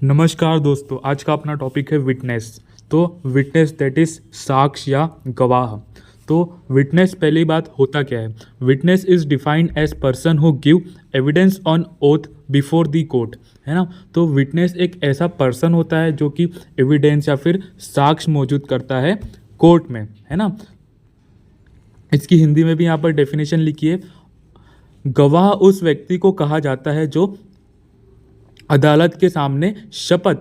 नमस्कार दोस्तों, आज का अपना टॉपिक है विटनेस। तो विटनेस दैट इज साक्ष्य या गवाह। तो विटनेस पहली बात होता क्या है? Witness is defined as person who give evidence on oath before the court, है ना। तो विटनेस एक ऐसा पर्सन होता है जो कि एविडेंस या फिर साक्ष्य मौजूद करता है कोर्ट में, है ना। इसकी हिंदी में भी यहाँ पर डेफिनेशन लिखी है। गवाह उस व्यक्ति को कहा जाता है जो अदालत के सामने शपथ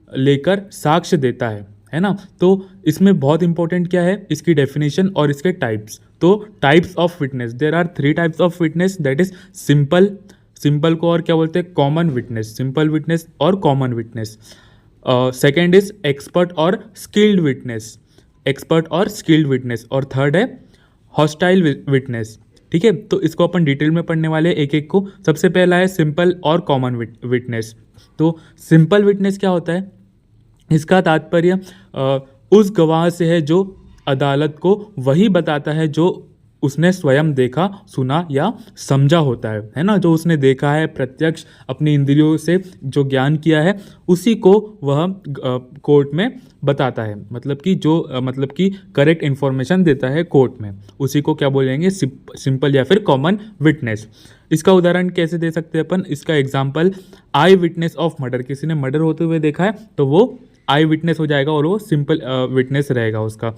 लेकर साक्ष्य देता है ना। तो इसमें बहुत इंपॉर्टेंट क्या है, इसकी डेफिनेशन और इसके टाइप्स। तो types of witness, there are 3 types of witness, that is simple को और क्या बोलते हैं, कॉमन विटनेस, सिंपल विटनेस और common witness. Second is expert और स्किल्ड विटनेस, और थर्ड है हॉस्टाइल विटनेस। ठीक है, तो इसको अपन डिटेल में पढ़ने वाले एक एक को। सबसे पहला है सिंपल और कॉमन विटनेस। तो सिंपल विटनेस क्या होता है? इसका तात्पर्य उस गवाह से है जो अदालत को वही बताता है जो उसने स्वयं देखा, सुना या समझा होता है ना। जो उसने देखा है, प्रत्यक्ष अपनी इंद्रियों से जो ज्ञान किया है, उसी को वह कोर्ट में बताता है। मतलब कि करेक्ट इन्फॉर्मेशन देता है कोर्ट में, उसी को क्या बोलेंगे, सिंपल या फिर कॉमन विटनेस। इसका उदाहरण कैसे दे सकते हैं अपन? इसका example, I witness of murder, किसी ने मर्डर होते हुए देखा है तो वो आई विटनेस हो जाएगा और वो सिंपल विटनेस रहेगा उसका।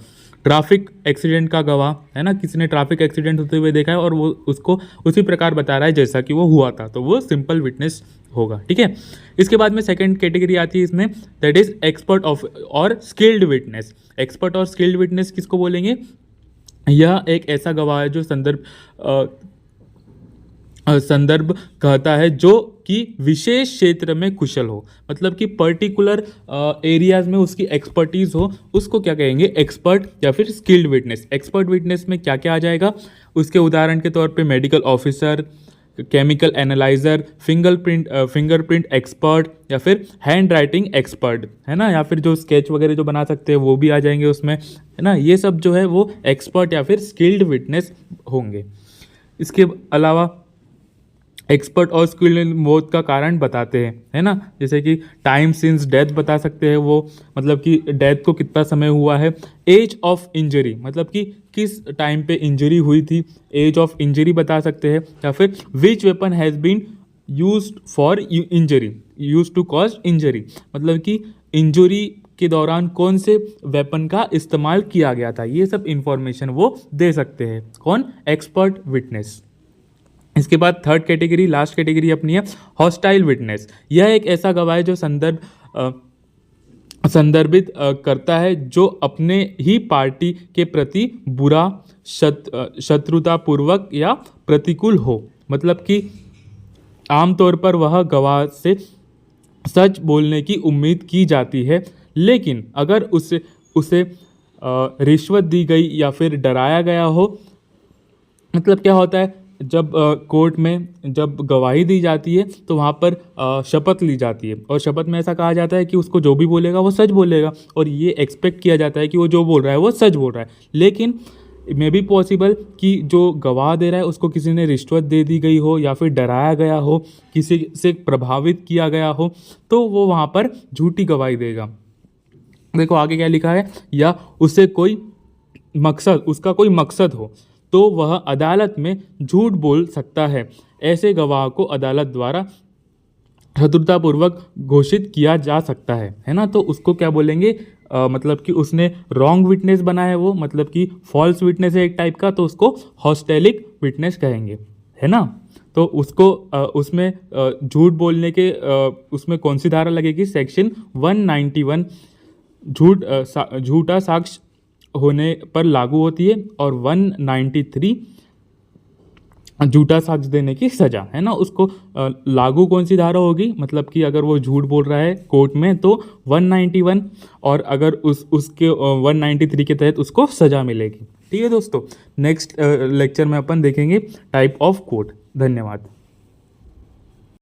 ट्रैफिक एक्सीडेंट का गवाह, है ना, किसी ने ट्रैफिक एक्सीडेंट होते हुए देखा है और वो उसको उसी प्रकार बता रहा है जैसा कि वो हुआ था, तो वो सिंपल विटनेस होगा। ठीक है, इसके बाद में सेकंड कैटेगरी आती है इसमें, दैट इज एक्सपर्ट ऑफ और स्किल्ड विटनेस। एक्सपर्ट और स्किल्ड विटनेस किसको बोलेंगे? यह एक ऐसा गवाह है जो संदर्भ कहता है जो कि विशेष क्षेत्र में कुशल हो, मतलब कि पर्टिकुलर एरियाज में उसकी एक्सपर्टीज हो, उसको क्या कहेंगे, एक्सपर्ट या फिर स्किल्ड विटनेस। एक्सपर्ट विटनेस में क्या क्या आ जाएगा? उसके उदाहरण के तौर पे medical officer, chemical analyser, fingerprint expert या फिर हैंड राइटिंग एक्सपर्ट, है ना, या फिर जो स्केच वगैरह जो बना सकते हैं वो भी आ जाएंगे उसमें, है ना। ये सब जो है वो एक्सपर्ट या फिर स्किल्ड विटनेस होंगे। इसके अलावा एक्सपर्ट और स्किल्ड मौत का कारण बताते हैं, है ना, जैसे कि टाइम सिंस डेथ बता सकते हैं वो, मतलब कि डेथ को कितना समय हुआ है। एज ऑफ इंजरी, मतलब कि किस टाइम पे इंजरी हुई थी, एज ऑफ इंजरी बता सकते हैं। या फिर which weapon has been used for injury, used to cause injury, मतलब कि इंजरी के दौरान कौन से वेपन का इस्तेमाल किया गया था। ये सब इंफॉर्मेशन वो दे सकते हैं। कौन? Expert witness. इसके बाद थर्ड कैटेगरी, लास्ट कैटेगरी अपनी है हॉस्टाइल विटनेस। यह एक ऐसा गवाह है जो संदर्भित करता है जो अपने ही पार्टी के प्रति बुरा, शत्रुतापूर्वक या प्रतिकूल हो। मतलब कि आमतौर पर वह गवाह से सच बोलने की उम्मीद की जाती है, लेकिन अगर उसे रिश्वत दी गई या फिर डराया गया हो, मतलब क्या होता है, जब कोर्ट में जब गवाही दी जाती है तो वहाँ पर शपथ ली जाती है, और शपथ में ऐसा कहा जाता है कि उसको जो भी बोलेगा वो सच बोलेगा, और ये एक्सपेक्ट किया जाता है कि वो जो बोल रहा है वो सच बोल रहा है। लेकिन मे बी पॉसिबल कि जो गवाह दे रहा है उसको किसी ने रिश्वत दे दी गई हो या फिर डराया गया हो, किसी से प्रभावित किया गया हो, तो वो वहाँ पर झूठी गवाही देगा। देखो आगे क्या लिखा है, या उसका कोई मकसद हो तो वह अदालत में झूठ बोल सकता है। ऐसे गवाह को अदालत द्वारा शत्रुतापूर्वक घोषित किया जा सकता है ना। तो उसको क्या बोलेंगे, मतलब कि उसने रॉन्ग विटनेस बना है वो, मतलब कि फॉल्स विटनेस है एक टाइप का, तो उसको हॉस्टेलिक विटनेस कहेंगे, है ना। तो उसको उसमें झूठ बोलने के उसमें कौन सी धारा लगेगी? सेक्शन 191 झूठा साक्ष्य होने पर लागू होती है, और 193 झूठा साक्ष्य देने की सजा, है ना। उसको लागू कौन सी धारा होगी, मतलब कि अगर वो झूठ बोल रहा है कोर्ट में तो 191, और अगर उसके 193 के तहत उसको सजा मिलेगी। ठीक है दोस्तों, नेक्स्ट लेक्चर में अपन देखेंगे टाइप ऑफ कोर्ट। धन्यवाद।